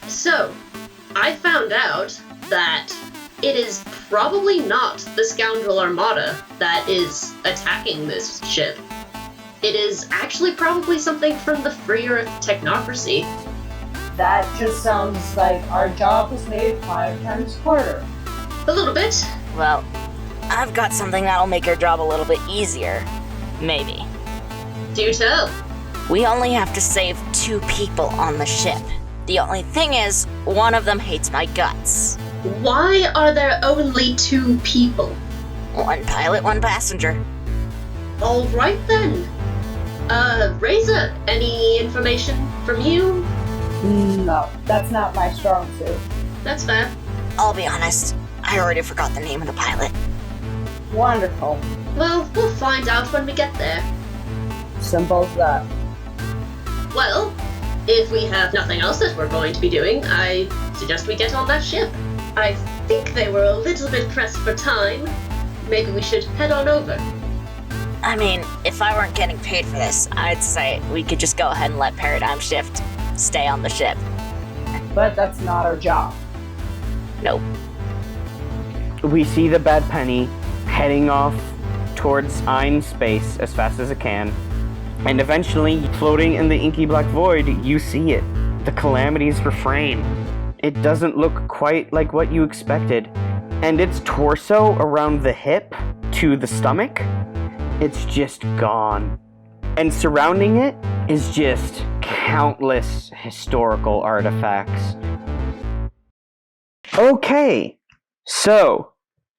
So, I found out that it is probably not the Scoundrel Armada that is attacking this ship. It is actually probably something from the Free Earth Technocracy. That just sounds like our job was made 5 times harder. A little bit. Well, I've got something that'll make your job a little bit easier. Maybe. Do tell. We only have to save 2 people on the ship. The only thing is, one of them hates my guts. Why are there only 2 people? 1 pilot, 1 passenger. Alright then. Razor, any information from you? No, that's not my strong suit. That's fair. I'll be honest, I already forgot the name of the pilot. Wonderful. Well, we'll find out when we get there. Simple as that. Well, if we have nothing else that we're going to be doing, I suggest we get on that ship. I think they were a little bit pressed for time. Maybe we should head on over. I mean, if I weren't getting paid for this, I'd say we could just go ahead and let Paradigm Shift stay on the ship. But that's not our job. Nope. We see the Bad Penny heading off towards Ein space as fast as it can. And eventually, floating in the inky black void, you see it. The Calamity's refrain. It doesn't look quite like what you expected. And its torso around the hip to the stomach, it's just gone. And surrounding it is just countless historical artifacts. Okay, so,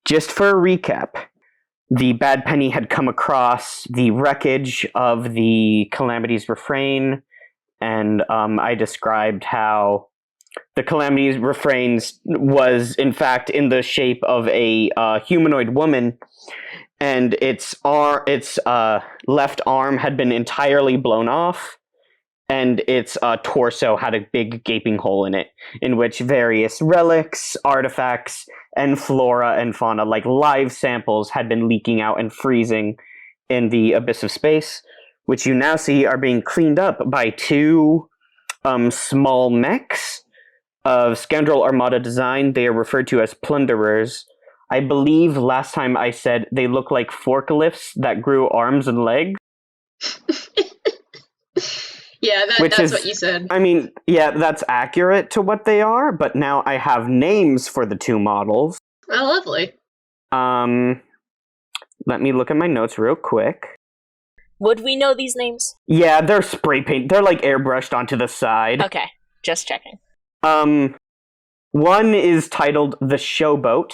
just for a recap, the Bad Penny had come across the wreckage of the Calamity's refrain, and I described how the Calamity's refrain was, in fact, in the shape of a humanoid woman, and its left arm had been entirely blown off, and its torso had a big gaping hole in it, in which various relics, artifacts, and flora and fauna, like live samples, had been leaking out and freezing in the abyss of space, which you now see are being cleaned up by 2 small mechs of Scoundrel Armada design. They are referred to as plunderers. I believe last time I said they look like forklifts that grew arms and legs. Yeah, that's what you said. I mean, yeah, that's accurate to what they are, but now I have names for the 2 models. Oh, lovely. Let me look at my notes real quick. Would we know these names? Yeah, they're spray paint. They're like airbrushed onto the side. Okay, just checking. One is titled The Showboat,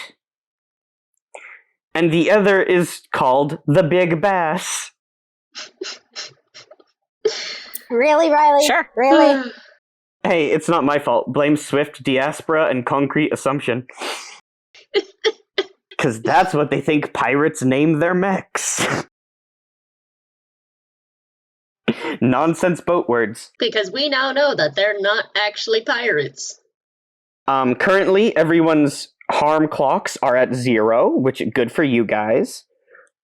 and the other is called The Big Bass. Really, Riley? Sure. Really? Hey, it's not my fault. Blame Swift Diaspora and Concrete Assumption. Because that's what they think pirates name their mechs. Nonsense boat words. Because we now know that they're not actually pirates. Currently, everyone's harm clocks are at 0, which is good for you guys.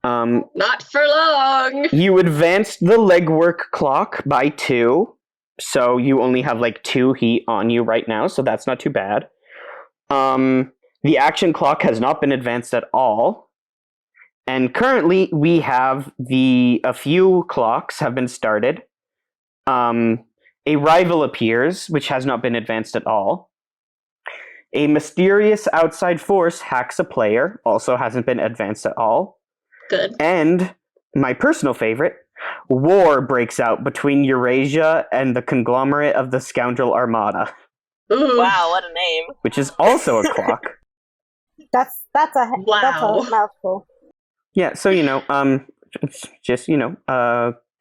Not for long! You advanced the legwork clock by 2, so you only have like 2 heat on you right now, so that's not too bad. The action clock has not been advanced at all. And currently, we have a few clocks have been started. A rival appears, which has not been advanced at all. A mysterious outside force hacks a player, also hasn't been advanced at all. Good. And, my personal favorite, war breaks out between Eurasia and the conglomerate of the Scoundrel Armada. Ooh. Wow, what a name. Which is also a clock. That's a mouthful. Yeah, so, it's just,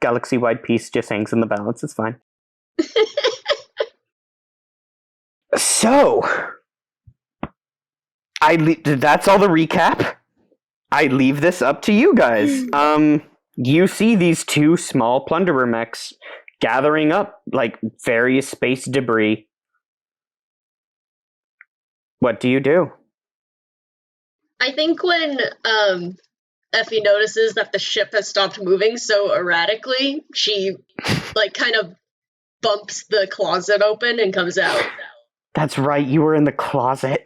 galaxy-wide peace just hangs in the balance. It's fine. So, that's all the recap. I leave this up to you guys. You see these 2 small plunderer mechs gathering up, like, various space debris. What do you do? I think when Effie notices that the ship has stopped moving so erratically, she, kind of bumps the closet open and comes out. That's right, you were in the closet.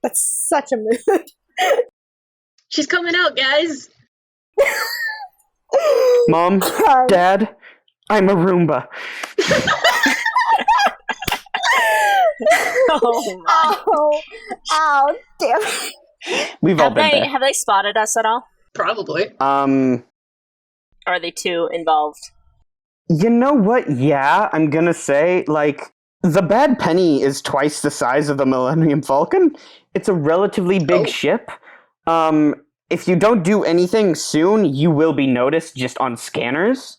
That's such a mood. She's coming out, guys. Mom, Dad, I'm a Roomba. Oh my. Ow, damn it. We've all been there. Have they spotted us at all? Probably. Or are they too involved? You know what? Yeah, I'm gonna say, like, the Bad Penny is twice the size of the Millennium Falcon. It's a relatively big ship. If you don't do anything soon, you will be noticed just on scanners.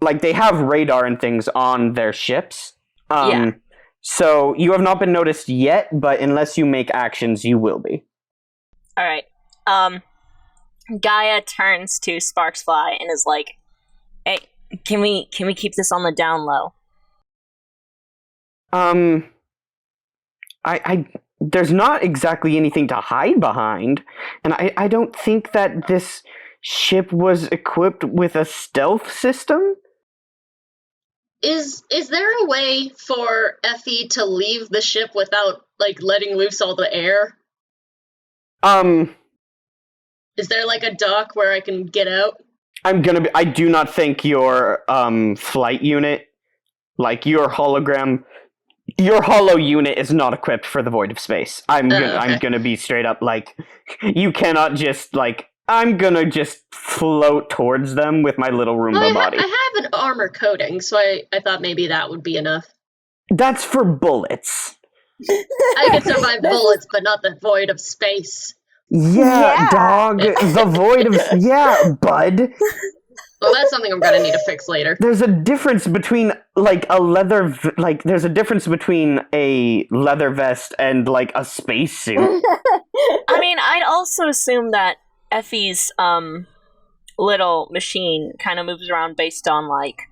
Like, they have radar and things on their ships. Yeah. So, you have not been noticed yet, but unless you make actions, you will be. Alright. Gaia turns to Sparksfly and is like, hey, can we keep this on the down low? There's not exactly anything to hide behind, and I don't think that this ship was equipped with a stealth system. Is there a way for Effie to leave the ship without, like, letting loose all the air? Is there, like, a dock where I can get out? I do not think your, flight unit, like, your holo unit is not equipped for the void of space. I'm gonna be straight up, like, you cannot just, like, I'm gonna just float towards them with my little Roomba body. I have an armor coating, so I thought maybe that would be enough. That's for bullets. I can survive bullets, but not the void of space. Yeah, dog. The void of... Yeah, bud. Well, that's something I'm gonna need to fix later. There's a difference between, like, there's a difference between a leather vest and, like, a spacesuit. I mean, I'd also assume that Effie's, little machine kind of moves around based on, like,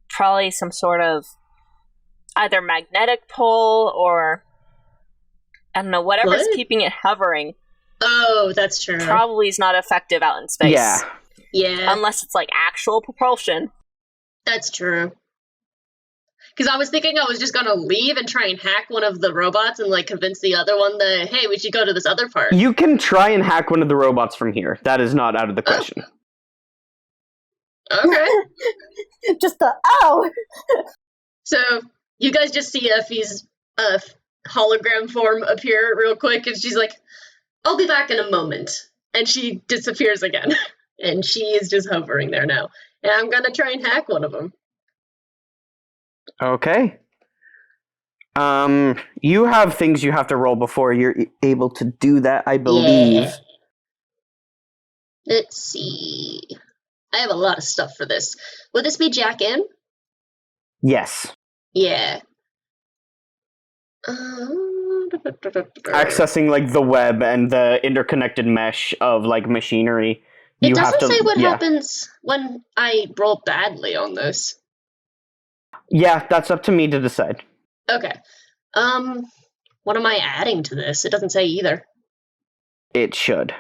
probably some sort of either magnetic pull or, I don't know, whatever's keeping it hovering. Oh, that's true. Probably is not effective out in space. Yeah. Unless it's, like, actual propulsion. That's true. Because I was thinking I was just gonna leave and try and hack one of the robots and, like, convince the other one that, hey, we should go to this other part. You can try and hack one of the robots from here. That is not out of the question. Okay. Just the, So, you guys just see Effie's hologram form appear real quick, and she's like, I'll be back in a moment. And she disappears again. And she is just hovering there now. And I'm gonna try and hack one of them. Okay. You have things you have to roll before you're able to do that, I believe. Yeah. Let's see. I have a lot of stuff for this. Would this be Jack in? Yes. Yeah. Accessing, like, the web and the interconnected mesh of, like, machinery. It doesn't say what happens when I roll badly on this. Yeah, that's up to me to decide. Okay. What am I adding to this? It doesn't say either. It should.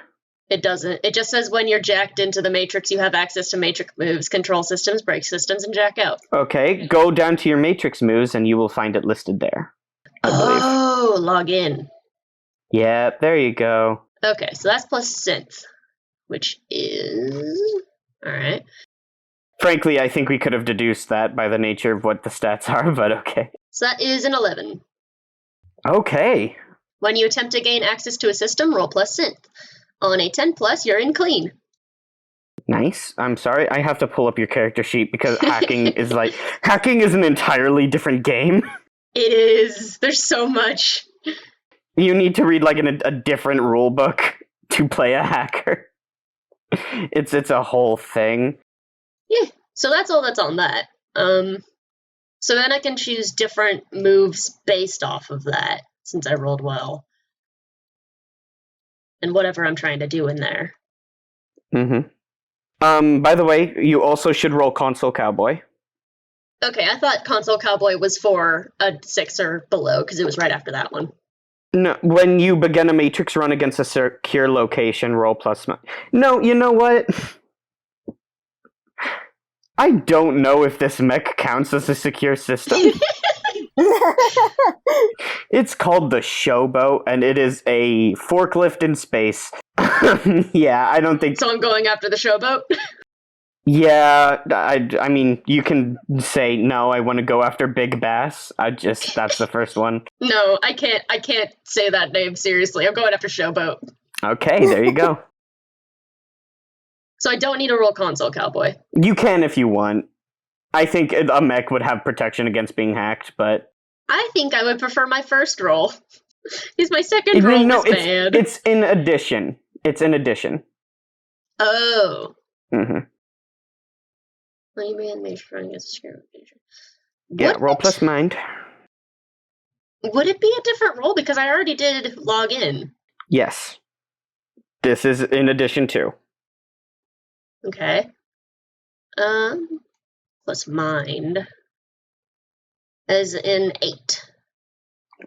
It doesn't. It just says when you're jacked into the Matrix, you have access to Matrix moves, control systems, brake systems, and jack out. Okay, go down to your Matrix moves and you will find it listed there, I believe. Oh, log in. Yeah, there you go. Okay, so that's plus synth, which is... Alright. Frankly, I think we could have deduced that by the nature of what the stats are, but okay. So that is an 11. Okay. When you attempt to gain access to a system, roll plus synth. On a 10 plus, you're in clean. Nice. I'm sorry, I have to pull up your character sheet because hacking is like... Hacking is an entirely different game. It is. There's so much. You need to read, like, a different rule book to play a hacker. It's a whole thing. Yeah, so that's all that's on that. So then I can choose different moves based off of that, since I rolled well. And whatever I'm trying to do in there. Mm-hmm. By the way, you also should roll Console Cowboy. Okay, I thought Console Cowboy was for a 6 or below, because it was right after that one. No, when you begin a Matrix run against a secure location, roll plus... No, you know what? I don't know if this mech counts as a secure system. It's called the Showboat, and it is a forklift in space. Yeah, I don't think... So I'm going after the showboat? Yeah, I mean, you can say, no, I want to go after Big Bass. That's the first one. No, I can't say that name, seriously. I'm going after showboat. Okay, there you go. So I don't need a roll console, cowboy. You can if you want. I think a mech would have protection against being hacked, but... I think I would prefer my first roll. He's my second roll No, is bad. it's in addition. It's in addition. Oh. Mm-hmm. Yeah, roll plus mind. Would it be a different roll? Because I already did log in. Yes. This is in addition to. Okay. Plus mind. As in 8.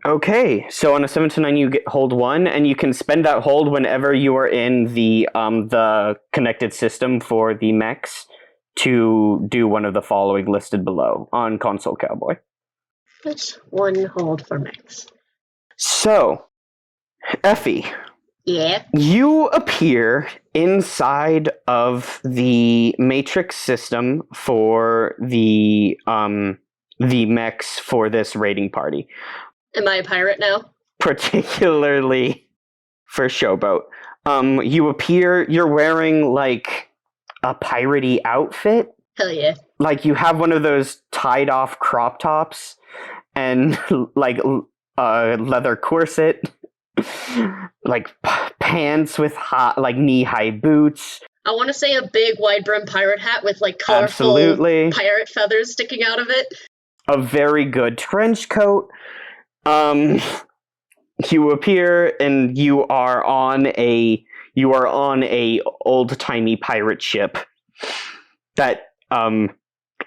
Okay, so on a 7 to 9 you get hold 1, and you can spend that hold whenever you are in the connected system for the mechs to do one of the following listed below on Console Cowboy. Which one hold for mechs? So, Effie. Yeah? You appear inside of the matrix system for the mechs for this raiding party. Am I a pirate now? Particularly for Showboat. You appear, you're wearing like a piratey outfit. Hell yeah. Like you have one of those tied off crop tops and like a leather corset. Like pants with hot, like knee-high boots. I want to say a big wide brim pirate hat with like colorful pirate feathers sticking out of it. A very good trench coat. You appear and you are on a old-timey pirate ship that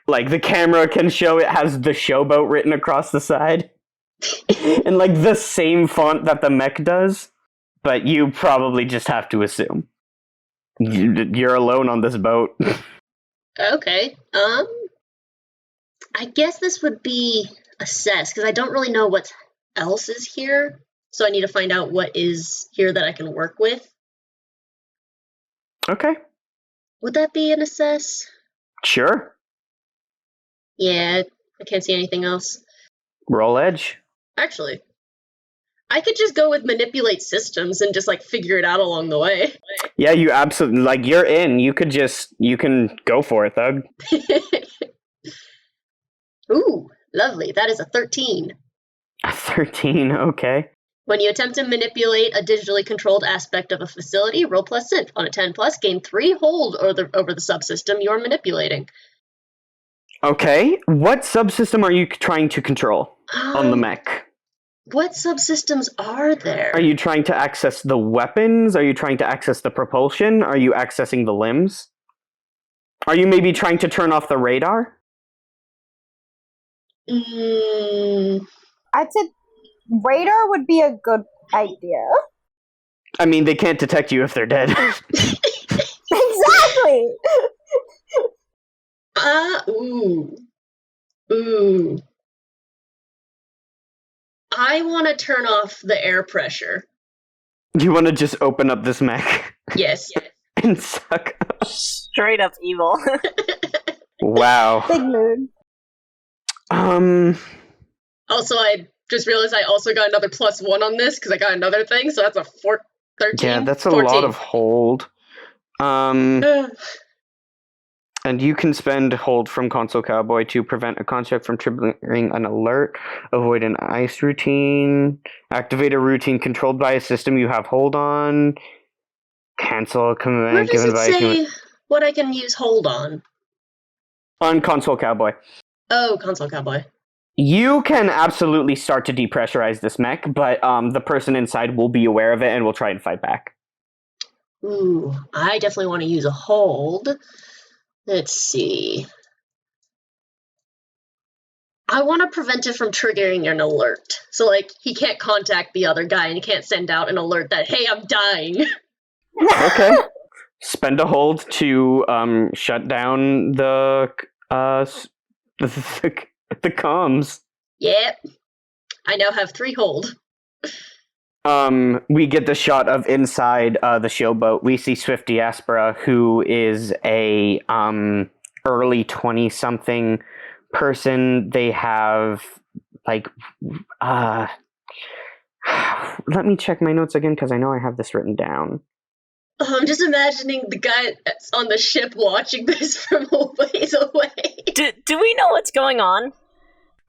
like the camera can show it has the Showboat written across the side. In like the same font that the mech does, but you probably just have to assume. You're alone on this boat. Okay. I guess this would be assessed, because I don't really know what else is here, so I need to find out what is here that I can work with. Okay. Would that be an assess? Sure. Yeah, I can't see anything else. Roll edge. Actually, I could just go with manipulate systems and just like figure it out along the way. Yeah, you absolutely, like, you're in. You can go for it, Thug. Ooh, lovely. That is a 13. A 13, okay. When you attempt to manipulate a digitally controlled aspect of a facility, roll plus synth. On a 10 plus, gain 3 hold over the subsystem you are manipulating. Okay, what subsystem are you trying to control on the mech? What subsystems are there? Are you trying to access the weapons? Are you trying to access the propulsion? Are you accessing the limbs? Are you maybe trying to turn off the radar? I'd say radar would be a good idea. I mean, they can't detect you if they're dead. Exactly! Ooh. I want to turn off the air pressure. You want to just open up this mech? Yes. And suck up. Straight up evil. Wow. Big mood. Also, I just realized I also got another +1 on this because I got another thing, so that's a 13. Yeah, that's a 14. lot of hold. And you can spend hold from Console Cowboy to prevent a construct from triggering an alert, avoid an ice routine, activate a routine controlled by a system you have hold on, cancel a command Where does given it by say what I can use hold on? On Console Cowboy. Oh, Console Cowboy. You can absolutely start to depressurize this mech, but the person inside will be aware of it and will try and fight back. Ooh, I definitely want to use a hold. Let's see. I want to prevent it from triggering an alert. So, like, he can't contact the other guy and he can't send out an alert that, hey, I'm dying. Okay. Spend a hold to shut down the The comms. Yep. I now have 3 hold. We get the shot of inside the showboat. We see Swift Diaspora, who is a early 20-something person. They have like let me check my notes again because I know I have this written down. I'm just imagining the guy that's on the ship watching this from a ways away. Do we know what's going on?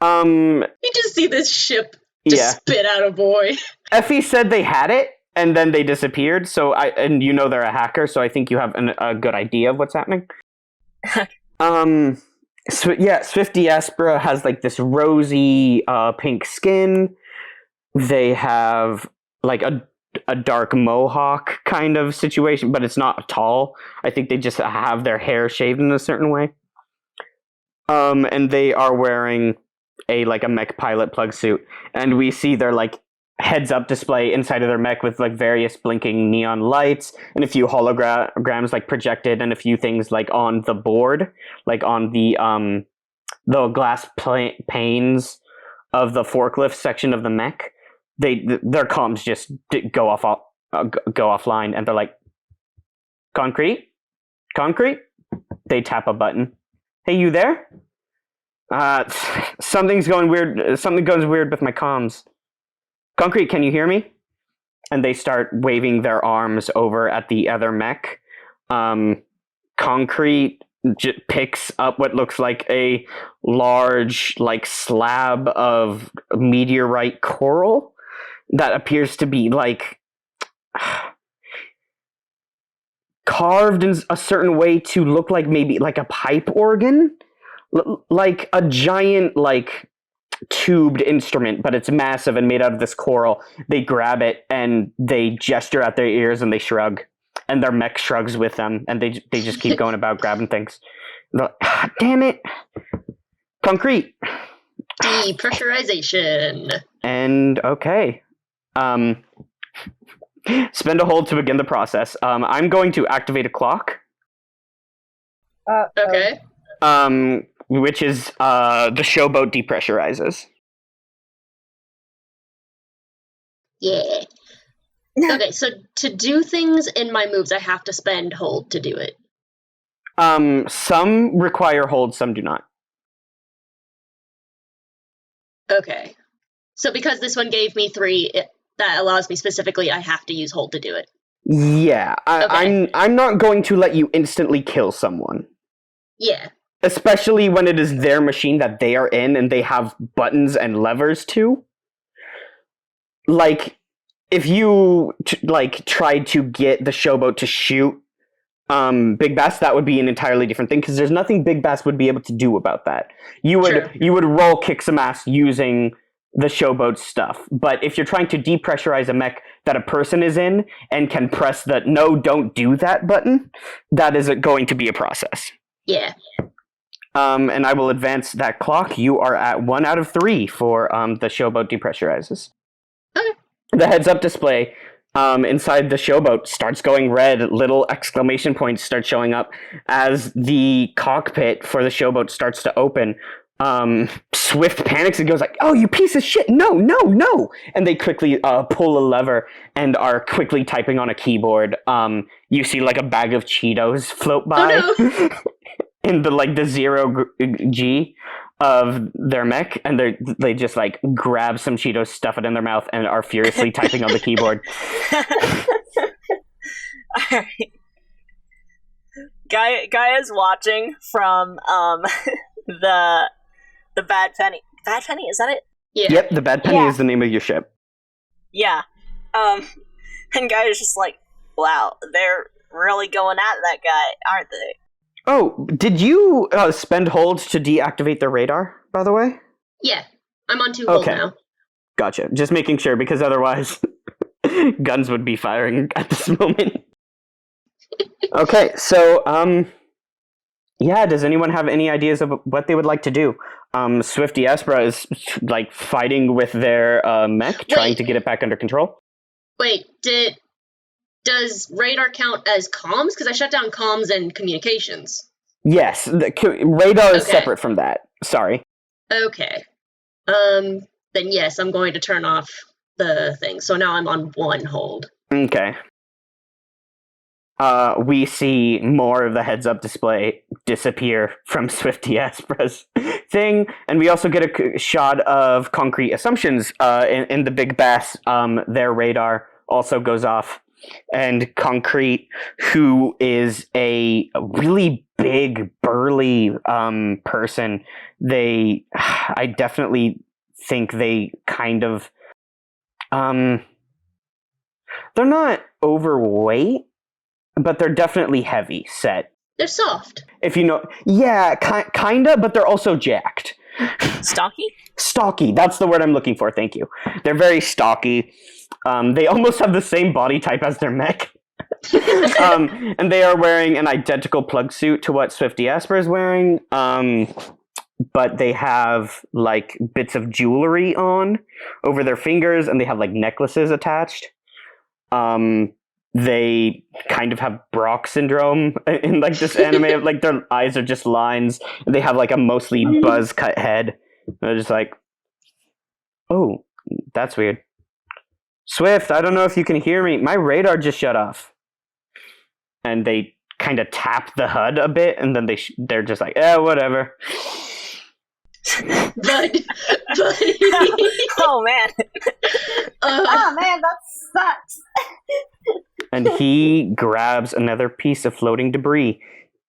You just see this ship just spit out a boy. Effie said they had it, and then they disappeared. So and you know they're a hacker, so I think you have a good idea of what's happening. Swift Diaspora has like this rosy pink skin. They have like a dark mohawk kind of situation, but it's not tall. I think they just have their hair shaved in a certain way. And they are wearing a mech pilot plug suit, and we see their like heads up display inside of their mech with like various blinking neon lights and a few holograms like projected, and a few things like on the board, like on the glass panes of the forklift section of the mech. Their comms just go offline, and they're like, concrete. They tap a button. Hey, you there? Something goes weird with my comms. Concrete, can you hear me? And they start waving their arms over at the other mech. Concrete picks up what looks like a large like slab of meteorite coral that appears to be like carved in a certain way to look like maybe like a pipe organ, like a giant like tubed instrument, but it's massive and made out of this coral. They grab it and they gesture at their ears and they shrug, and their mech shrugs with them, and they just keep going about grabbing things. Damn it, concrete. Depressurization. And okay, spend a hold to begin the process. I'm going to activate a clock. Okay. Which is the showboat depressurizes. Yeah. Okay, so to do things in my moves, I have to spend hold to do it. Some require hold, some do not. Okay. So because this one gave me 3, that allows me specifically, I have to use hold to do it. Yeah, Okay. I'm not going to let you instantly kill someone. Yeah. Especially when it is their machine that they are in and they have buttons and levers to. Like, if you tried to get the showboat to shoot Big Bass, that would be an entirely different thing, because there's nothing Big Bass would be able to do about that. You would roll kick some ass using the showboat's stuff. But if you're trying to depressurize a mech that a person is in and can press the no, don't do that button, that is going to be a process. Yeah. And I will advance that clock. You are at 1 out of 3 for the showboat depressurizes. Okay. The heads-up display inside the showboat starts going red. Little exclamation points start showing up as the cockpit for the showboat starts to open. Swift panics and goes like, "Oh, you piece of shit! No!" And they quickly pull a lever and are quickly typing on a keyboard. You see like a bag of Cheetos float by. Oh, no. In the 0 G of their mech, and they just like grab some Cheetos, stuff it in their mouth, and are furiously typing on the keyboard. Alright. Guy is watching from the Bad Penny. Bad Penny, is that it? Yeah. Yep, the Bad Penny is the name of your ship. Yeah. And Guy is just like, wow, they're really going at that guy, aren't they? Oh, did you spend holds to deactivate the radar, by the way? Yeah. I'm on 2 hold now. Gotcha. Just making sure, because otherwise guns would be firing at this moment. Okay, so, yeah, does anyone have any ideas of what they would like to do? Swift Diaspora is, like, fighting with their mech, trying to get it back under control. Wait, does radar count as comms? Because I shut down comms and communications. Yes, radar is Okay. separate from that. Sorry. Okay. Then yes, I'm going to turn off the thing. So now I'm on 1 hold. Okay. We see more of the heads-up display disappear from Swifty Aspra's thing, and we also get a shot of Concrete Assumptions in the big bass. Their radar also goes off, and Concrete, who is a really big, burly person, I definitely think they kind of, they're not overweight, but they're definitely heavy set. They're soft. If you know, yeah, kinda, but they're also jacked. Stocky? Stocky, that's the word I'm looking for, thank you. They're very stocky. They almost have the same body type as their mech. And they are wearing an identical plug suit to what Swifty Asper is wearing. But they have, like, bits of jewelry on over their fingers, and they have, like, necklaces attached. They kind of have Brock syndrome in like this anime of like their eyes are just lines. And they have like a mostly buzz cut head. They're just like, oh, that's weird. Swift, I don't know if you can hear me. My radar just shut off. And they kind of tap the HUD a bit, and then they're just like, whatever. Buddy. Oh man. Oh man, that sucks. And he grabs another piece of floating debris.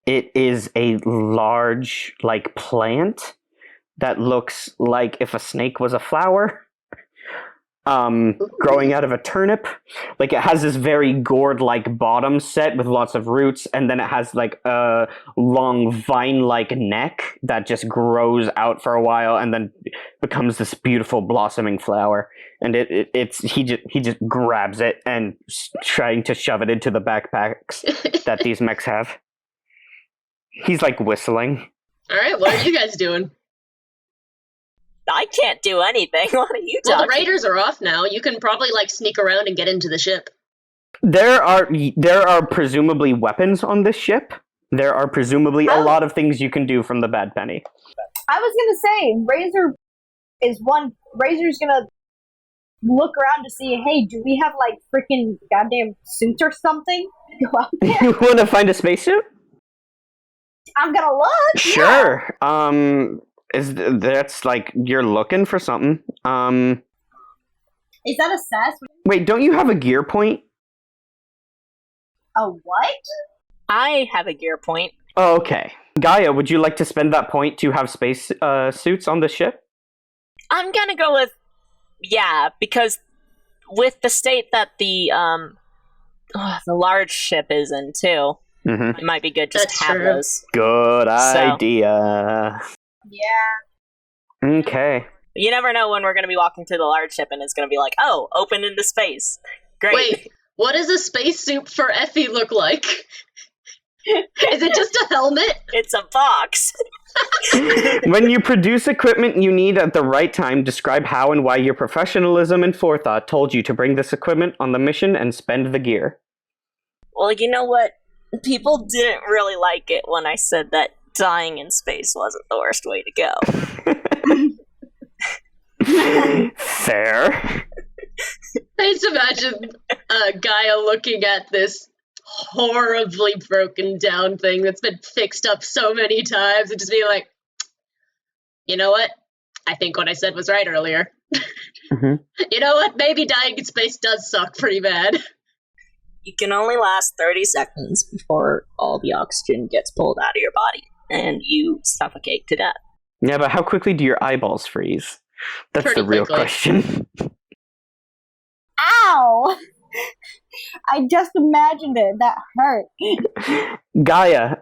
It is a large, like, plant that looks like if a snake was a flower, growing out of a turnip. Like, it has this very gourd-like bottom set with lots of roots, and then it has, like, a long vine-like neck that just grows out for a while and then becomes this beautiful blossoming flower. And he just grabs it and trying to shove it into the backpacks that these mechs have. He's like whistling. All right, what are you guys doing? I can't do anything. What are you Well, the talking? raiders are off now. You can probably like sneak around and get into the ship. There are presumably weapons on this ship. There are presumably a lot of things you can do from the Bad Penny. I was gonna say, Razor's gonna look around to see, hey, do we have like freaking goddamn suits or something? Go out there. You want to find a spacesuit? I'm gonna look. Sure. That's like you're looking for something. Is that a sass? Wait, don't you have a gear point? A what? I have a gear point. Oh, okay. Gaia, would you like to spend that point to have space suits on the ship? I'm gonna go with because with the state that the large ship is in too, it might be good just That's to have true. those. Good idea. Yeah. Okay. You never know when we're gonna be walking through the large ship and it's gonna be like, oh, open into space. Great. Wait, what does a spacesuit for Effie look like? Is it just a helmet? It's a box. When you produce equipment you need at the right time, describe how and why your professionalism and forethought told you to bring this equipment on the mission and spend the gear. Well, you know what? People didn't really like it when I said that dying in space wasn't the worst way to go. Fair. I just imagine Gaia looking at this horribly broken down thing that's been fixed up so many times and just being like, you know what? I think what I said was right earlier. Mm-hmm. You know what? Maybe dying in space does suck pretty bad. You can only last 30 seconds before all the oxygen gets pulled out of your body and you suffocate to death. Yeah, but how quickly do your eyeballs freeze? That's Pretty the real quickly. question. Ow! I just imagined it. That hurt. Gaia,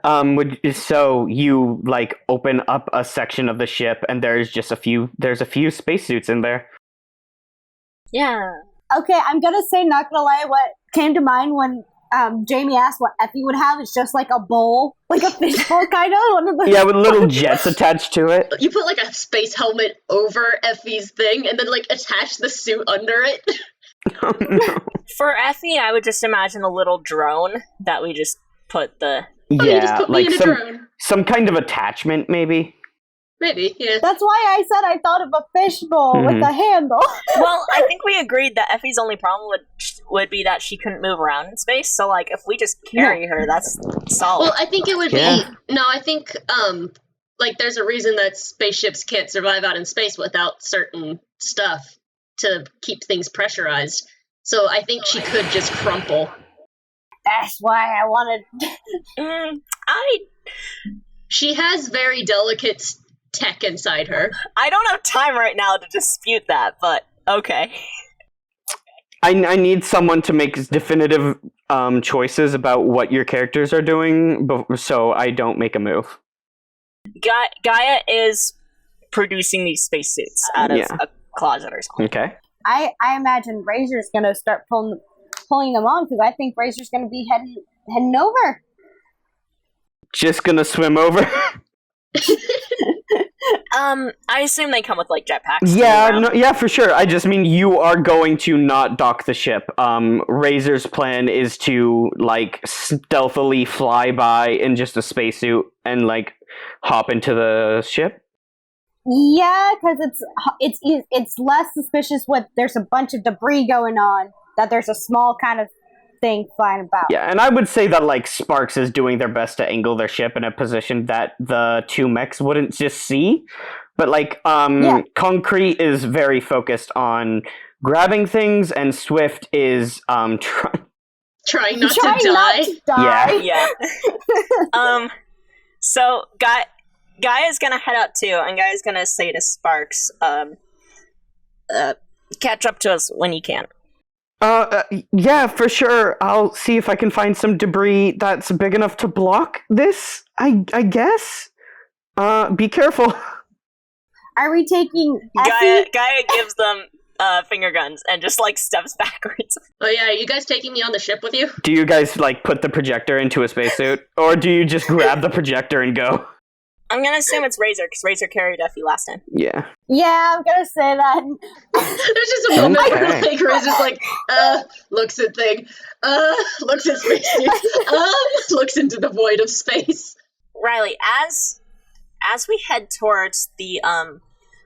so you like open up a section of the ship and there's a few spacesuits in there. Yeah. Okay, I'm gonna say, not gonna lie, what came to mind when Jamie asked what Effie would have. It's just like a bowl, like a fish bowl, kind of. One of those. Yeah, with little jets attached to it. You put like a space helmet over Effie's thing and then like attach the suit under it. Oh, no. For Effie, I would just imagine a little drone that we just put the Oh, you just Yeah, put me like in a drone. some kind of attachment, maybe. Maybe, yeah. That's why I said I thought of a fishbowl with a handle. Well, I think we agreed that Effie's only problem would be that she couldn't move around in space. So, like, if we just carry her, that's solid. Well, I think it would Yeah. be... No, I think, like, there's a reason that spaceships can't survive out in space without certain stuff to keep things pressurized. So I think she could just crumple. That's why I wanted. She has very delicate tech inside her. I don't have time right now to dispute that, but okay. I need someone to make definitive choices about what your characters are doing, so I don't make a move. Gaia is producing these spacesuits out of a closet or something. Okay. I imagine Razor's gonna start pulling them on because I think Razor's gonna be heading over. Just gonna swim over. I assume they come with like jetpacks. Yeah, for sure. I just mean you are going to not dock the ship. Razor's plan is to like stealthily fly by in just a spacesuit and like hop into the ship. Yeah, because it's less suspicious when there's a bunch of debris going on that there's a small kind of thing flying about. Yeah, and I would say that like Sparks is doing their best to angle their ship in a position that the two mechs wouldn't just see. But like Concrete is very focused on grabbing things, and Swift is trying not to die. Yeah. So Gaia's gonna head up too, and Gaia's gonna say to Sparks, catch up to us when you can. Yeah, for sure. I'll see if I can find some debris that's big enough to block this, I guess. Be careful. Are we taking Gaia gives them finger guns and just like steps backwards. Oh yeah, are you guys taking me on the ship with you? Do you guys like put the projector into a spacesuit? Or do you just grab the projector and go? I'm gonna assume it's Razor, because Razor carried Effie last time. Yeah. Yeah, I'm gonna say that. There's just a moment where like Razor's like, looks at thing, looks at spacesuit, looks into the void of space. Riley, as we head towards the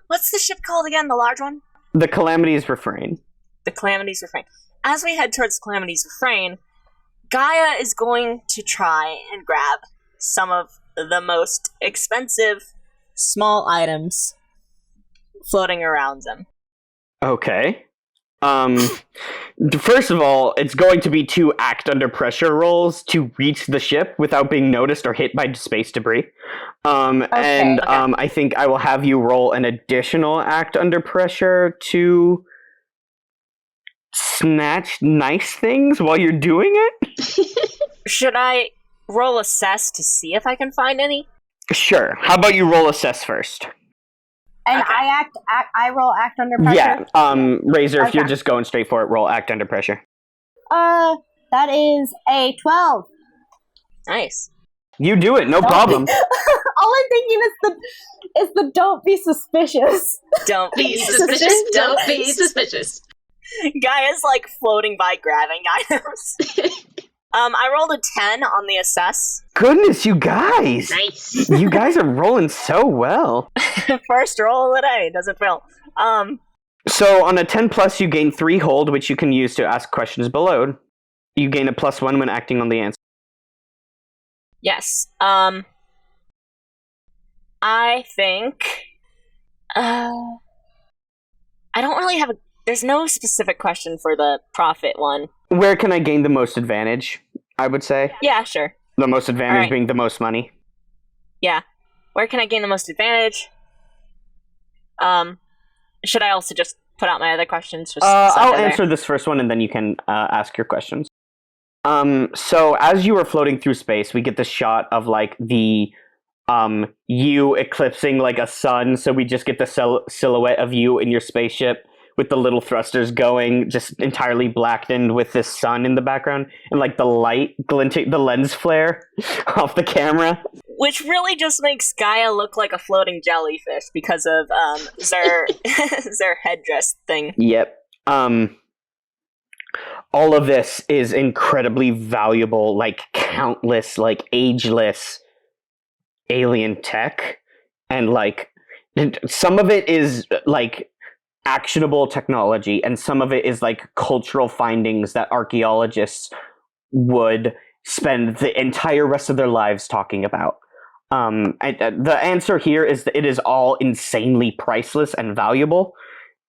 what's the ship called again? The large one? The Calamity's Refrain. The Calamity's Refrain. As we head towards the Calamity's Refrain, Gaia is going to try and grab some of the most expensive small items floating around them. Okay. First of all, it's going to be 2 act under pressure rolls to reach the ship without being noticed or hit by space debris. I think I will have you roll an additional act under pressure to snatch nice things while you're doing it. Should I roll assess to see if I can find any? Sure. How about you roll assess first? And Okay. I roll act under pressure. Yeah. Razor, if Okay. you're just going straight for it, roll act under pressure. That is a 12. Nice. You do it, no problem. All I'm thinking is the don't be suspicious. Don't Be suspicious. Don't be suspicious. Gaia's like floating by grabbing items. I rolled a 10 on the assess. Goodness, you guys! Nice. You guys are rolling so well. First roll of the day, doesn't fail. So on a 10 plus, you gain 3 hold, which you can use to ask questions below. You gain a +1 when acting on the answer. Yes. I think I don't really have there's no specific question for the profit one. Where can I gain the most advantage, I would say? Yeah, sure. The most advantage Alright. being the most money. Yeah. Where can I gain the most advantage? Should I also just put out my other questions? Just I'll there? answer this first one, and then you can ask your questions. So as you are floating through space, we get the shot of like the you eclipsing like a sun. So we just get the silhouette of you in your spaceship with the little thrusters going, just entirely blackened with this sun in the background, and like the light glinting, the lens flare off the camera. Which really just makes Gaia look like a floating jellyfish because of their headdress thing. Yep. all of this is incredibly valuable, like countless, like ageless alien tech, and like some of it is like actionable technology, and some of it is like cultural findings that archaeologists would spend the entire rest of their lives talking about. The answer here is that it is all insanely priceless and valuable,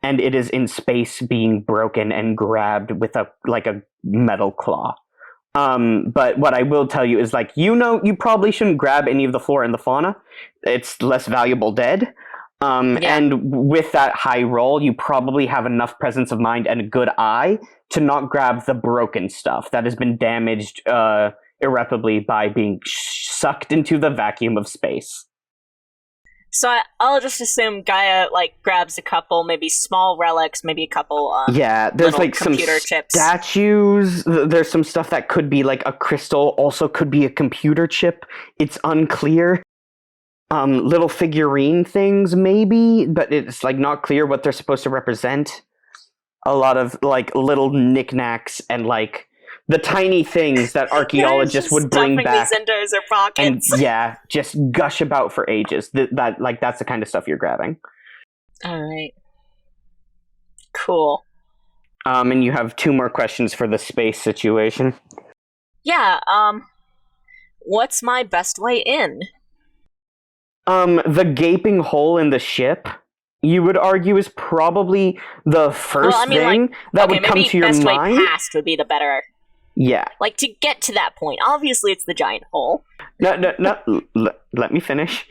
and it is in space being broken and grabbed with a metal claw. But what I will tell you is, like, you probably shouldn't grab any of the flora and the fauna. It's less valuable dead. And with that high roll, you probably have enough presence of mind and a good eye to not grab the broken stuff that has been damaged irreparably by being sucked into the vacuum of space. So I'll just assume Gaia grabs a couple, maybe small relics, maybe a couple. There's like some chips. Statues. There's some stuff that could be like a crystal, also could be a computer chip. It's unclear. Little figurine things, maybe, but it's like not clear what they're supposed to represent. A lot of like little knickknacks and like the tiny things that archaeologists would bring back these into their pockets. And just gush about for ages. That's the kind of stuff you're grabbing. All right. Cool. And you have 2 more questions for the space situation. Yeah. What's my best way in? The gaping hole in the ship, you would argue, is probably the first thing that would come to your mind. Best way past would be the better. Yeah. Like, to get to that point. Obviously, it's the giant hole. No. Let me finish.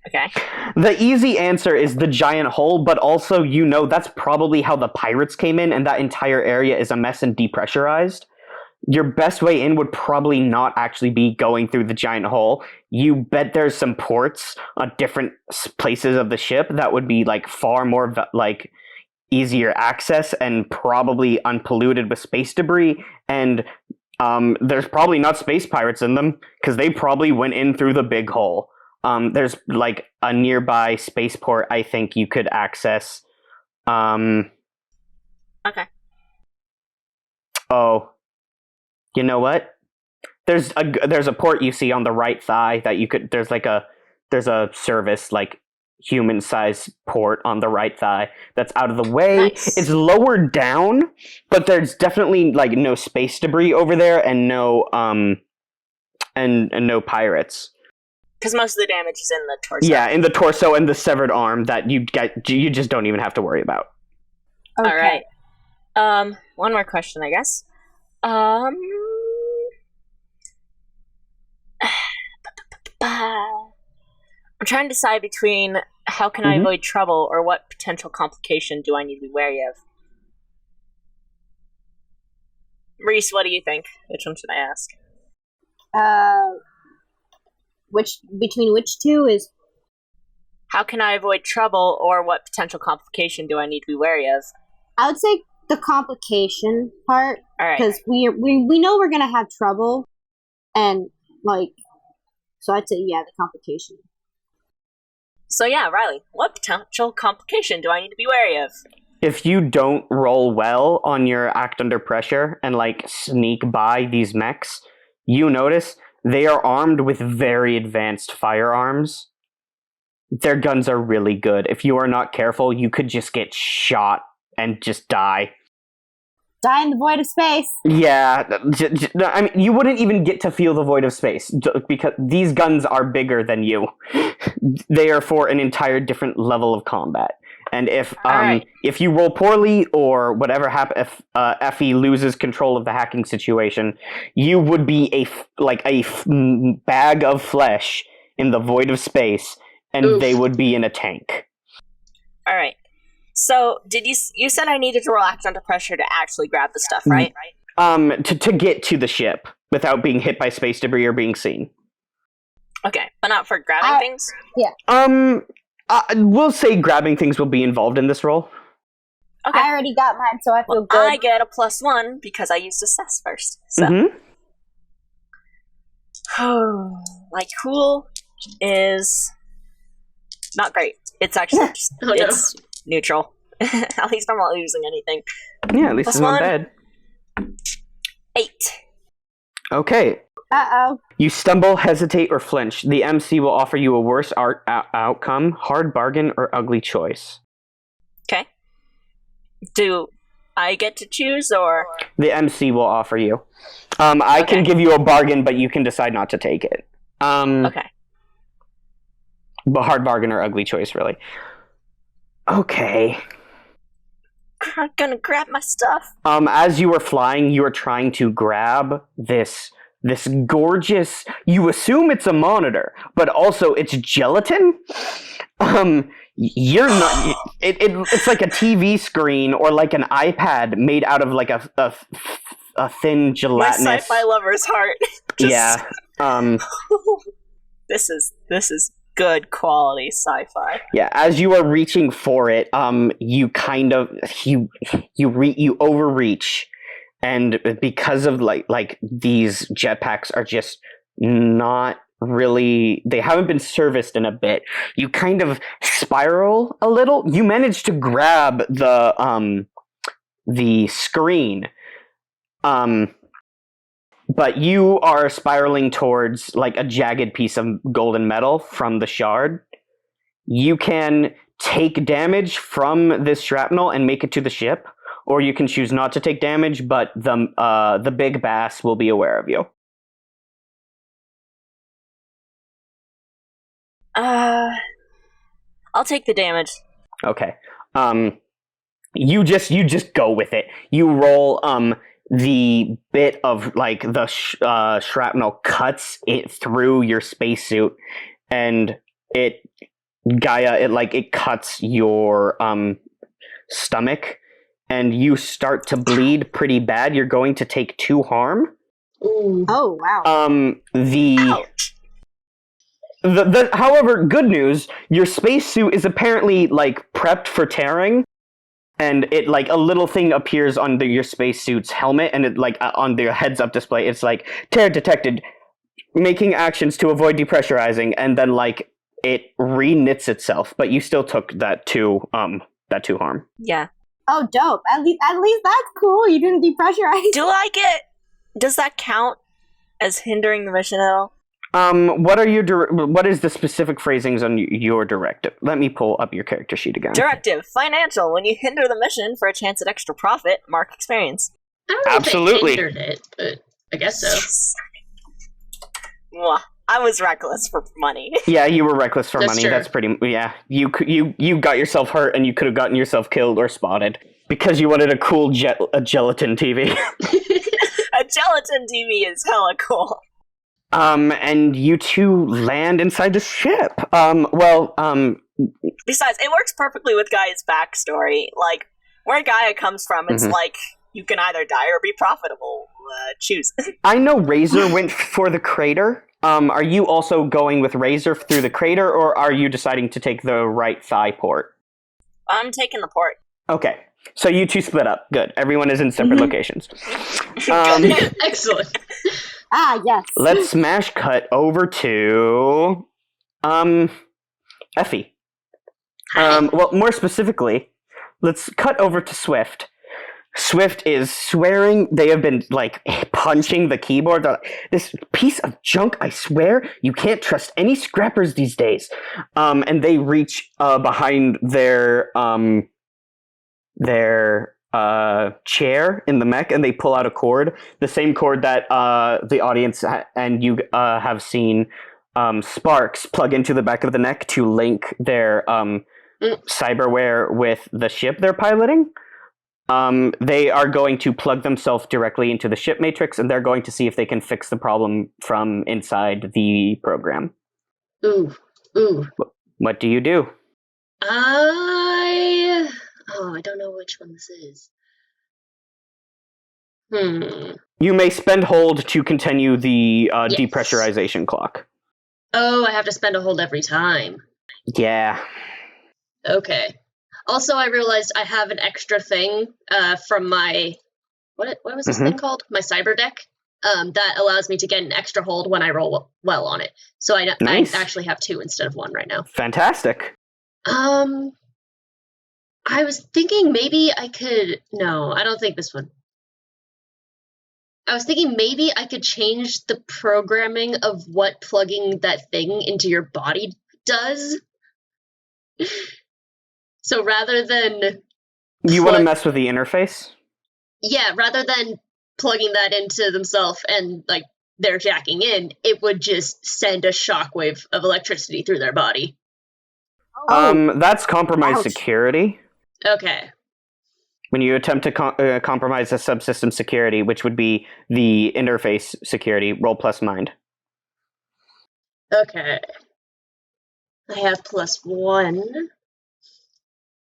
Okay. The easy answer is the giant hole, but also, that's probably how the pirates came in, and that entire area is a mess and depressurized. Your best way in would probably not actually be going through the giant hole. You bet there's some ports on different places of the ship that would be like far more like easier access and probably unpolluted with space debris. And there's probably not space pirates in them because they probably went in through the big hole. There's like a nearby spaceport I think you could access. Okay. Oh. You know what? There's a port you see on the right thigh that you could. There's a service like human-sized port on the right thigh that's out of the way. Nice. It's lower down, but there's definitely like no space debris over there and no and no pirates. Because most of the damage is in the torso. Yeah, in the torso and the severed arm that you just don't even have to worry about. Okay. All right. One more question, I guess. I'm trying to decide between how can I avoid trouble or what potential complication do I need to be wary of. Reese, what do you think? Which one should I ask? Between which two is? How can I avoid trouble or what potential complication do I need to be wary of? I would say the complication part, All because right. we know we're gonna have trouble, and so I'd say the complication. So yeah, Riley, what potential complication do I need to be wary of? If you don't roll well on your act under pressure and sneak by these mechs, you notice they are armed with very advanced firearms. Their guns are really good. If you are not careful, you could just get shot and just die. Die in the void of space. Yeah, I mean, you wouldn't even get to feel the void of space because these guns are bigger than you. They are for an entire different level of combat. And if you roll poorly or whatever happens, if Effie loses control of the hacking situation, you would be a bag of flesh in the void of space, and Oof. they would be in a tank. All right. So, you said I needed to roll act under pressure to actually grab the stuff, right? To get to the ship without being hit by space debris or being seen. Okay, but not for grabbing things? Yeah. We'll say grabbing things will be involved in this roll. Okay. I already got mine, so I feel good. I get a +1 because I used assess first. So. My cool is not great. It's actually just, it's neutral. At least I'm not losing anything. Yeah, at least it's not +1. bad. 8. Okay. Uh-oh. You stumble, hesitate, or flinch. The MC will offer you a worse outcome, hard bargain, or ugly choice. Okay. Do I get to choose, or? The MC will offer you. I can give you a bargain, but you can decide not to take it. Okay. But hard bargain or ugly choice, really. Okay. I'm gonna grab my stuff. As you are flying, you are trying to grab this gorgeous. You assume it's a monitor, but also it's gelatin. You're not. It's like a TV screen or like an iPad made out of like a thin gelatinous. My sci-fi lover's heart. Yeah. This is good quality sci-fi. Yeah, as you are reaching for it, you kind of you overreach, and because of like these jetpacks are just not really, they haven't been serviced in a bit. You kind of spiral a little. You manage to grab the screen, but you are spiraling towards like a jagged piece of golden metal from the shard. You can take damage from this shrapnel and make it to the ship, or you can choose not to take damage, but the big bass will be aware of you. I'll take the damage. Okay. You just go with it. You roll. The bit of like the shrapnel cuts it through your spacesuit, and it cuts your stomach, and you start to bleed pretty bad. You're going to take 2 harm. Ooh. Oh wow. Ouch. However, good news, your spacesuit is apparently like prepped for tearing, and it like a little thing appears on your spacesuit's helmet, and it like on the heads-up display, it's like tear detected, making actions to avoid depressurizing, and then like it re-knits itself, but you still took that 2 harm. Yeah. Oh, dope. At least that's cool. You didn't depressurize. Does that count as hindering the mission at all? What is the specific phrasings on your directive? Let me pull up your character sheet again. Directive, financial. When you hinder the mission for a chance at extra profit, mark experience. I don't know Absolutely. if it hindered it, but I guess so. Mwah. I was reckless for money. Yeah, you were reckless for money. True. That's pretty. Yeah, you got yourself hurt, and you could have gotten yourself killed or spotted because you wanted a cool gelatin TV. A gelatin TV is hella cool. And you two land inside the ship. Besides, it works perfectly with Gaia's backstory. Like, where Gaia comes from, it's like, you can either die or be profitable. Choose. I know Razor went for the crater. Are you also going with Razor through the crater, or are you deciding to take the right thigh port? I'm taking the port. Okay, so you two split up. Good. Everyone is in separate locations. Excellent. Ah, yes. Let's smash cut over to Effie. Well, more specifically, let's cut over to Swift. Swift is swearing. They have been like punching the keyboard. They're like, this piece of junk, I swear, you can't trust any scrappers these days. And they reach behind their chair in the mech, and they pull out a cord, the same cord that the audience and you have seen Sparks plug into the back of the neck to link their cyberware with the ship they're piloting. They are going to plug themselves directly into the ship matrix, and they're going to see if they can fix the problem from inside the program. Ooh. What do you do? I don't know which one this is. You may spend hold to continue the Yes. depressurization clock. Oh, I have to spend a hold every time. Yeah. Okay. Also, I realized I have an extra thing from my what was this thing called? My cyber deck. That allows me to get an extra hold when I roll well on it. So Nice. I actually have 2 instead of 1 right now. Fantastic. I was thinking maybe I could. No, I don't think this would. I was thinking maybe I could change the programming of what plugging that thing into your body does. So rather than You want to mess with the interface? rather than plugging that into themselves and like they're jacking in, it would just send a shockwave of electricity through their body. That's compromised Ouch. security. Okay. When you attempt to compromise a subsystem security, which would be the interface security, roll plus mind. Okay. I have +1.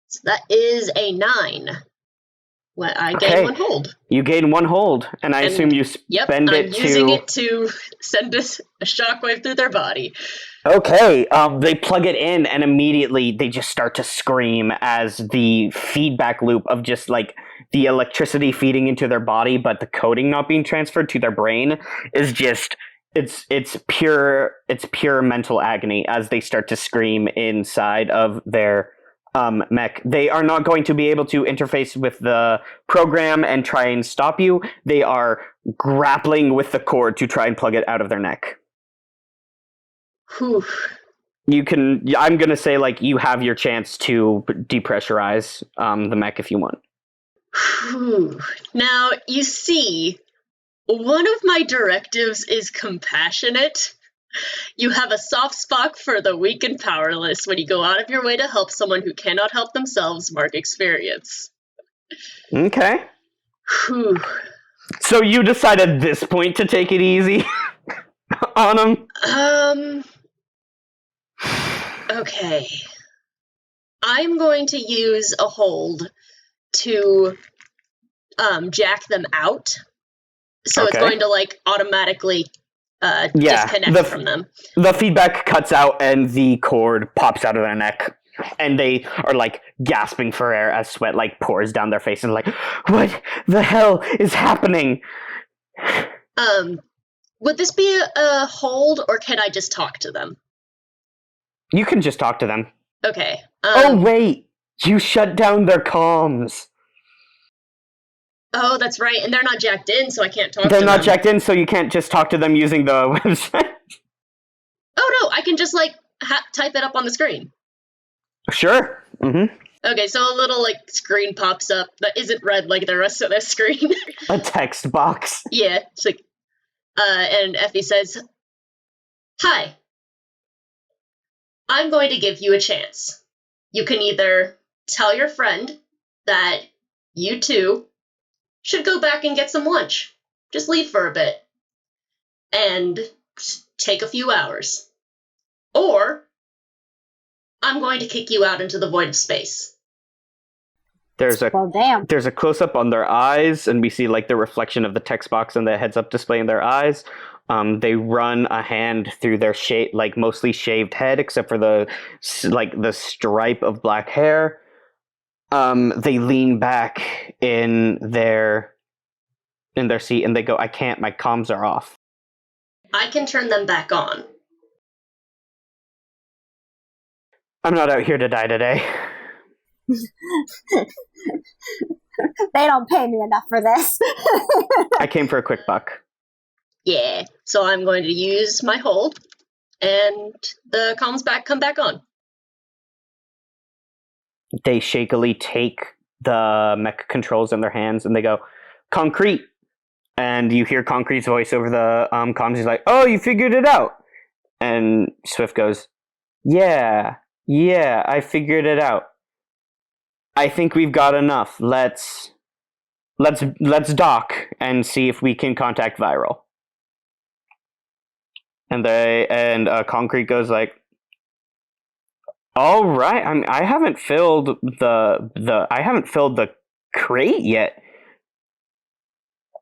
So that is a 9. Well, I gain Okay. 1 hold. You gain 1 hold, and I assume you Yep, spend I'm it to... using it to send us a shockwave through their body. Okay, they plug it in, and immediately they just start to scream as the feedback loop of just like the electricity feeding into their body, but the coding not being transferred to their brain is just it's pure mental agony as they start to scream inside of their mech. They are not going to be able to interface with the program and try and stop you. They are grappling with the cord to try and plug it out of their neck. Whew. I'm gonna say like you have your chance to depressurize the mech if you want. Whew. Now, you see, one of my directives is compassionate. You have a soft spot for the weak and powerless when you go out of your way to help someone who cannot help themselves. Mark experience. Okay. Whew. So you decided at this point to take it easy on him? Okay. I'm going to use a hold to jack them out. So it's Okay. going to like automatically Yeah, disconnect from them. The feedback cuts out and the cord pops out of their neck. And they are like gasping for air as sweat like pours down their face and like, what the hell is happening? Would this be a hold or can I just talk to them? You can just talk to them. Okay. Oh wait, you shut down their comms. Oh, that's right, and they're not jacked in, so I can't talk to They're them. not jacked in, so you can't just talk to them using the website. Oh no, I can just like type it up on the screen. Sure. Mm-hmm. Okay, so a little like screen pops up that isn't red like the rest of the screen. A text box. Yeah, it's like, and Effie says, "Hi, I'm going to give you a chance. You can either tell your friend that you two should go back and get some lunch. Just leave for a bit and take a few hours. Or I'm going to kick you out into the void of space." There's a Well, damn. there's a close up on their eyes, and we see like the reflection of the text box and the heads up display in their eyes. They run a hand through their like mostly shaved head, except for the stripe of black hair. They lean back in their seat and they go, "I can't. My comms are off." I can turn them back on. I'm not out here to die today. They don't pay me enough for this. I came for a quick buck. Yeah, so I'm going to use my hold, and the comms come back on. They shakily take the mech controls in their hands and they go, "Concrete." And you hear Concrete's voice over the comms. He's like, "Oh, you figured it out." And Swift goes, Yeah, I figured it out. I think we've got enough. Let's dock and see if we can contact Viral." And Concrete goes like, "All right. I mean, I haven't filled the crate yet."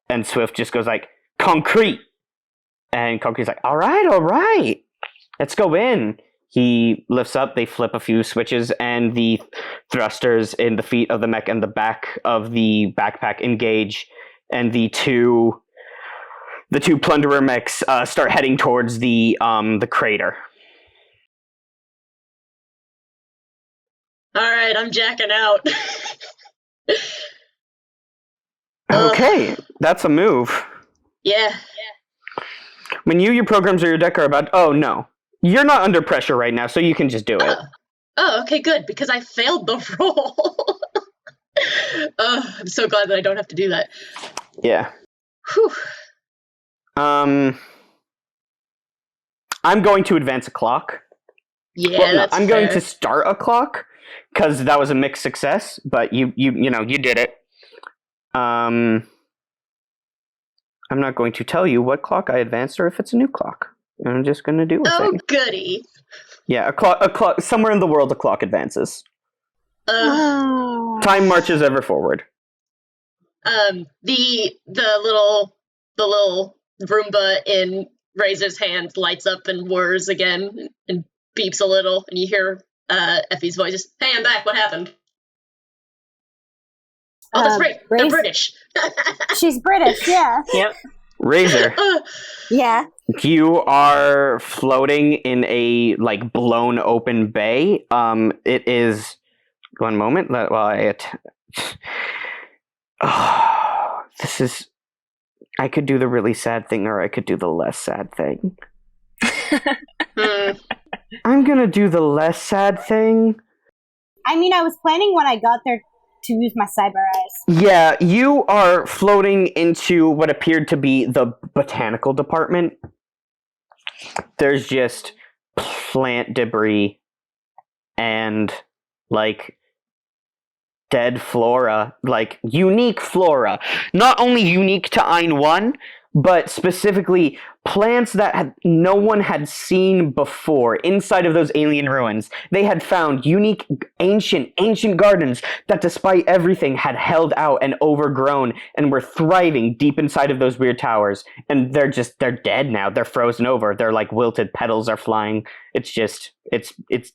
And Swift just goes like, "Concrete." And Concrete's like, all right. Let's go in. He lifts up, they flip a few switches, and the thrusters in the feet of the mech and the back of the backpack engage, and the two plunderer mechs start heading towards the crater. Alright, I'm jacking out. Okay, that's a move. Yeah. When your programs or your deck are about... Oh, no. You're not under pressure right now, so you can just do it. Oh, okay, good, because I failed the roll. I'm so glad that I don't have to do that. Yeah. Whew. I'm going to advance a clock. Yeah, Well, no, that's I'm fair. going to start a clock, because that was a mixed success, but you did it. I'm not going to tell you what clock I advanced or if it's a new clock. I'm just going to do a thing. Goody. Yeah, a clock. Somewhere in the world, a clock advances. Time marches ever forward. The little Roomba in Razor's hand lights up and whirs again and beeps a little, and you hear Effie's voice. Hey, I'm back. What happened? Oh, that's right. They're British. She's British, yeah. Yep. Razor, Yeah. you are floating in a blown open bay. It is. One moment. This is. I could do the really sad thing, or I could do the less sad thing. I'm gonna do the less sad thing. I mean, I was planning when I got there to use my cyber eyes. Yeah, you are floating into what appeared to be the botanical department. There's just plant debris and dead flora, unique flora. Not only unique to Ein 1, but specifically plants that no one had seen before inside of those alien ruins. They had found unique, ancient gardens that, despite everything, had held out and overgrown and were thriving deep inside of those weird towers. And they're dead now. They're frozen over. Their wilted petals are flying. It's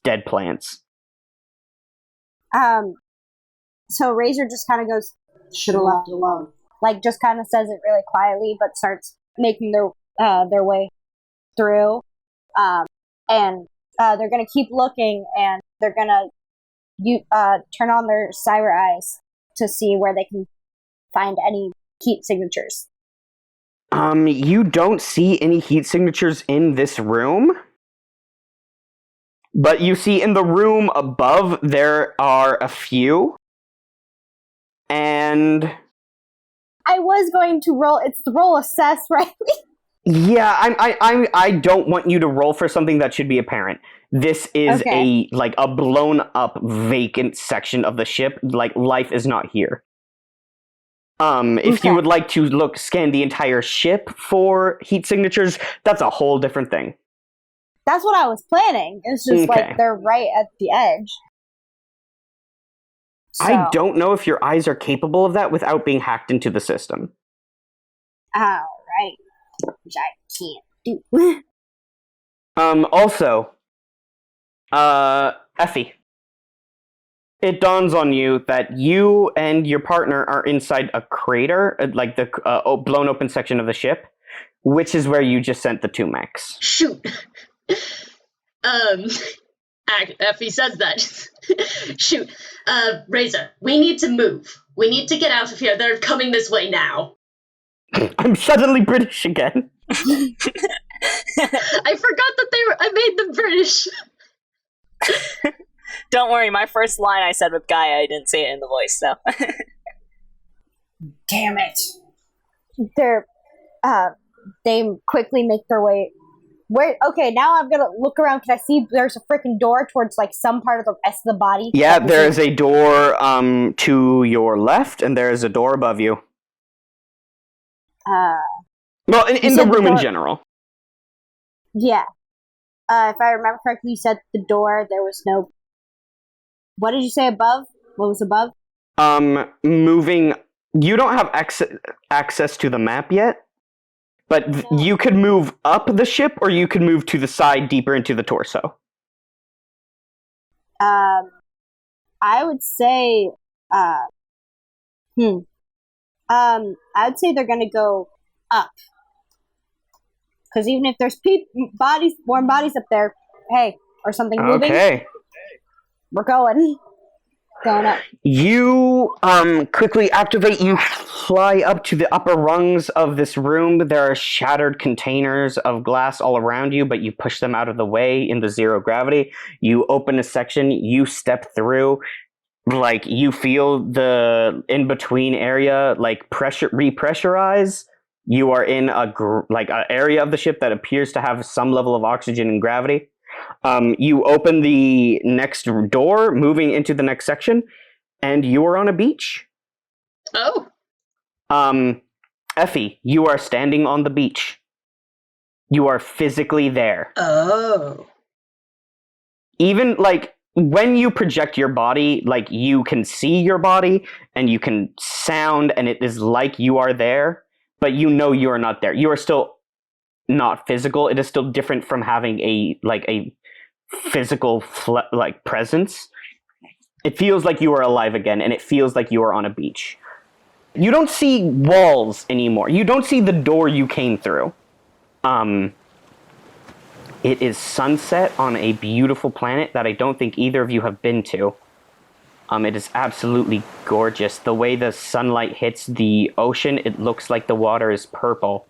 dead plants. So Razor just kind of goes, should have left it alone. Just kind of says it really quietly, but starts making their way through. And they're going to keep looking, and they're going to turn on their cyber eyes to see where they can find any heat signatures. You don't see any heat signatures in this room. But you see in the room above, there are a few. And I was going to roll. It's the roll assess, right? Yeah, I don't want you to roll for something that should be apparent. This is a blown up vacant section of the ship. Life is not here. If you would like to scan the entire ship for heat signatures, that's a whole different thing. That's what I was planning. It's just they're right at the edge. So. I don't know if your eyes are capable of that without being hacked into the system. Right. Which I can't do. Also, Effie, it dawns on you that you and your partner are inside a crater, the blown open section of the ship, which is where you just sent the 2 mechs. Shoot. Effie says that. Shoot. Razor, we need to move. We need to get out of here. They're coming this way now. I'm suddenly British again. I forgot that I made them British. Don't worry, my first line I said with Gaia, I didn't say it in the voice, so. Damn it. They quickly make their way. Okay, now I'm gonna look around because I see there's a freaking door towards some part of the rest of the body. Yeah, there is a door to your left, and there is a door above you. Well, in the room in general. Yeah. If I remember correctly, you said the door, there was no... What did you say above? What was above? Moving... You don't have access to the map yet, but you could move up the ship, or you could move to the side deeper into the torso. I would say... I would say they're gonna go up. Because even if there's warm bodies up there, hey, or something moving, Okay. we're going. Going up. You quickly activate. You fly up to the upper rungs of this room. There are shattered containers of glass all around you, but you push them out of the way in the zero gravity. You open a section. You step through. Like, you feel the in-between area, like, repressurize. You are in a area of the ship that appears to have some level of oxygen and gravity. You open the next door, moving into the next section, and you are on a beach. Oh. Effie, you are standing on the beach. You are physically there. Oh. Even, like, when you project your body, like, you can see your body, and you can sound, and it is like you are there, but you know you are not there. You are still not physical. It is still different from having a physical presence. It feels like you are alive again, and it feels like you are on a beach. You don't see walls anymore. You don't see the door you came through. It is sunset on a beautiful planet that I don't think either of you have been to. It is absolutely gorgeous. The way the sunlight hits the ocean, it looks like the water is purple.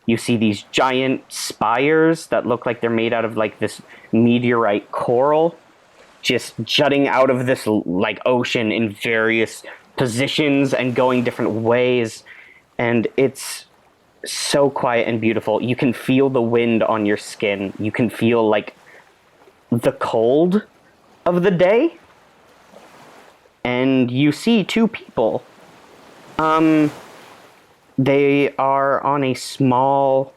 You see these giant spires that look like they're made out of like this meteorite coral, just jutting out of this like ocean in various positions and going different ways. And it's so quiet and beautiful. You can feel the wind on your skin. You can feel like the cold of the day. And you see two people. They are on a small,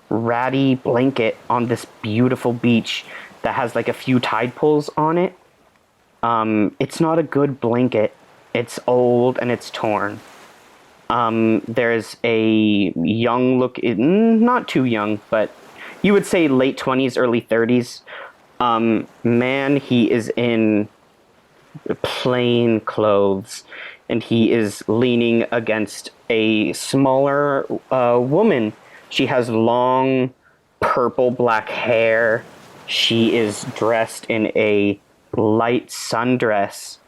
ratty blanket on this beautiful beach that has like a few tide pools on it. It's not a good blanket. It's old and it's torn. There's a young look, not too young, but you would say late 20s, early 30s. Man, he is in plain clothes, and he is leaning against a smaller woman. She has long purple black hair. She is dressed in a light sundress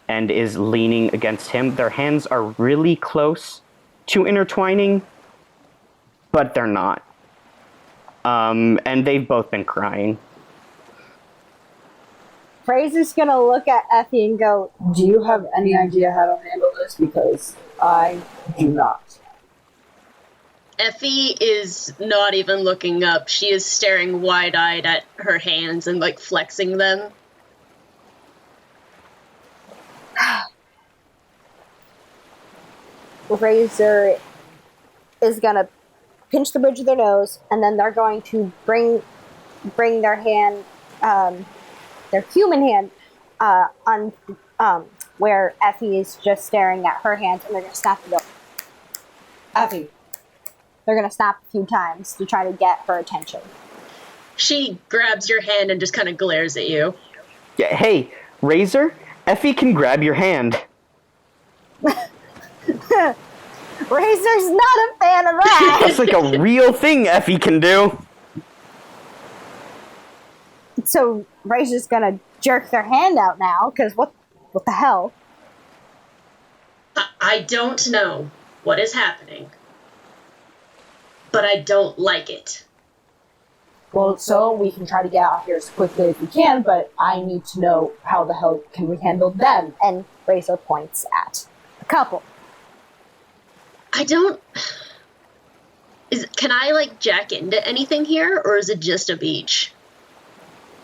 and is leaning against him. Their hands are really close to intertwining, but they're not. And they've both been crying. Fraser's gonna look at Effie and go, Do you have any idea how to handle this? Because I do not. Effie is not even looking up. She is staring wide-eyed at her hands and, like, flexing them. Razor is gonna pinch the bridge of their nose, and then they're going to bring their hand, their human hand, on where Effie is just staring at her hands, and they're gonna snap it up. Effie. They're gonna snap a few times to try to get her attention. She grabs your hand and just kind of glares at you. Yeah, hey, Razor, Effie can grab your hand. Razor's not a fan of that. That's like a real thing Effie can do. So Razor's gonna jerk their hand out now, because what the hell? I don't know what is happening, but I don't like it. Well, so we can try to get out here as quickly as we can, but I need to know how the hell can we handle them. And Razor points at a couple. I don't... Can I, like, jack into anything here, or is it just a beach?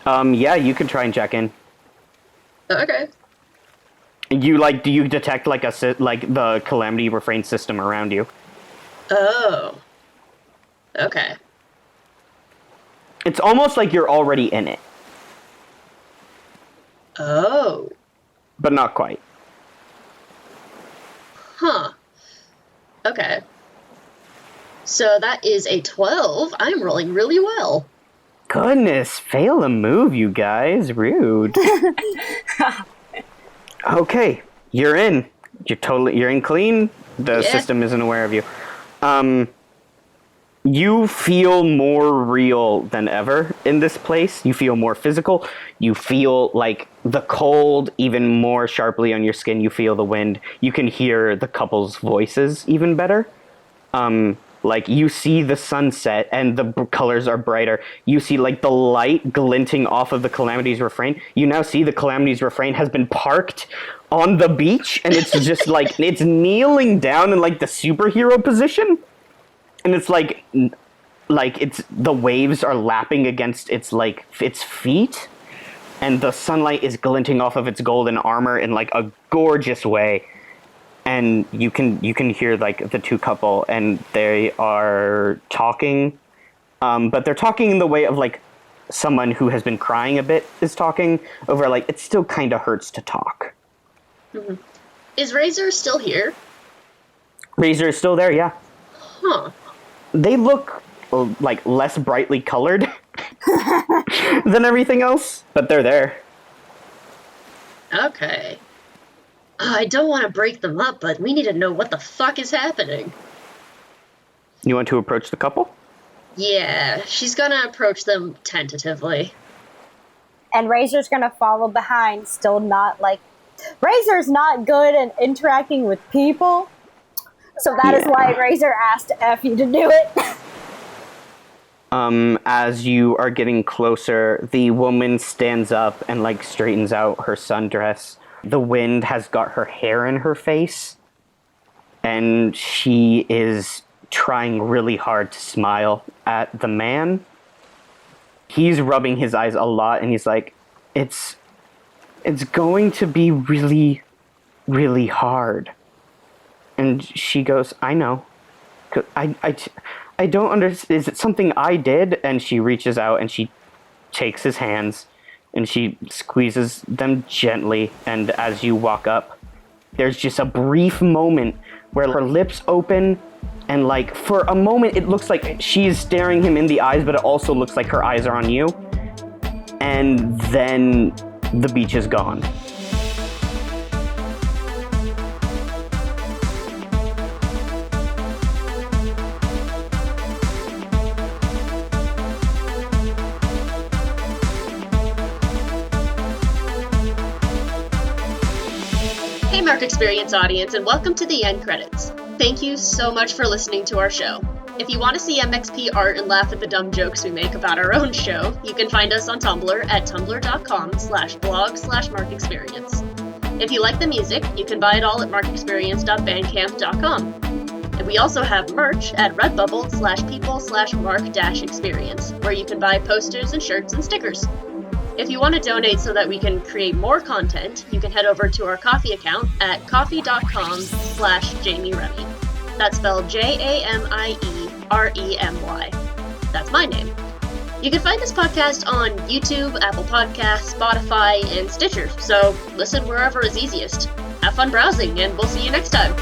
Yeah, you can try and check in. Okay. You, like, do you detect, like, the calamity refrain system around you? Oh. Okay. It's almost like you're already in it. Oh. But not quite. Huh. Okay. So that is a 12. I'm rolling really well. Goodness, fail a move, you guys. Rude. Okay, you're in. You're in clean. The system isn't aware of you. You feel more real than ever in this place. You feel more physical. You feel like the cold even more sharply on your skin. You feel the wind. You can hear the couple's voices even better. Like you see the sunset and the colors are brighter. You see like the light glinting off of the Calamity's Refrain. You now see the Calamity's Refrain has been parked on the beach and it's just like it's kneeling down in like the superhero position. And it's like it's the waves are lapping against its feet, and the sunlight is glinting off of its golden armor in like a gorgeous way. And you can hear like the two couple, and they are talking, but they're talking in the way of like someone who has been crying a bit is talking over like it still kind of hurts to talk. Mm-hmm. Is Razor still here? Razor is still there, yeah. Huh. They look like less brightly colored than everything else, but they're there. Okay. I don't want to break them up, but we need to know what the fuck is happening. You want to approach the couple? Yeah, she's gonna approach them tentatively. And Razor's gonna follow behind, still not like... Razor's not good at interacting with people. So that is why Razor asked Effie to do it. As you are getting closer, the woman stands up and like straightens out her sundress. The wind has got her hair in her face, and she is trying really hard to smile at the man. He's rubbing his eyes a lot, and he's like, it's going to be really, really hard. And she goes, I know. I don't understand. Is it something I did? And she reaches out and she takes his hands and she squeezes them gently. And as you walk up, there's just a brief moment where her lips open. And like for a moment, it looks like she's staring him in the eyes, but it also looks like her eyes are on you. And then the beach is gone. Hey Mark Experience audience, and welcome to the end credits. Thank you so much for listening to our show. If you want to see MXP art and laugh at the dumb jokes we make about our own show, you can find us on Tumblr at tumblr.com/blog/markexperience. If you like the music, you can buy it all at markexperience.bandcamp.com. And we also have merch at redbubble/people/mark-experience, where you can buy posters and shirts and stickers. If you want to donate so that we can create more content, you can head over to our Ko-fi account at ko-fi.com/Jamie Remy. That's spelled JAMIEREMY. That's my name. You can find this podcast on YouTube, Apple Podcasts, Spotify, and Stitcher, so listen wherever is easiest. Have fun browsing, and we'll see you next time.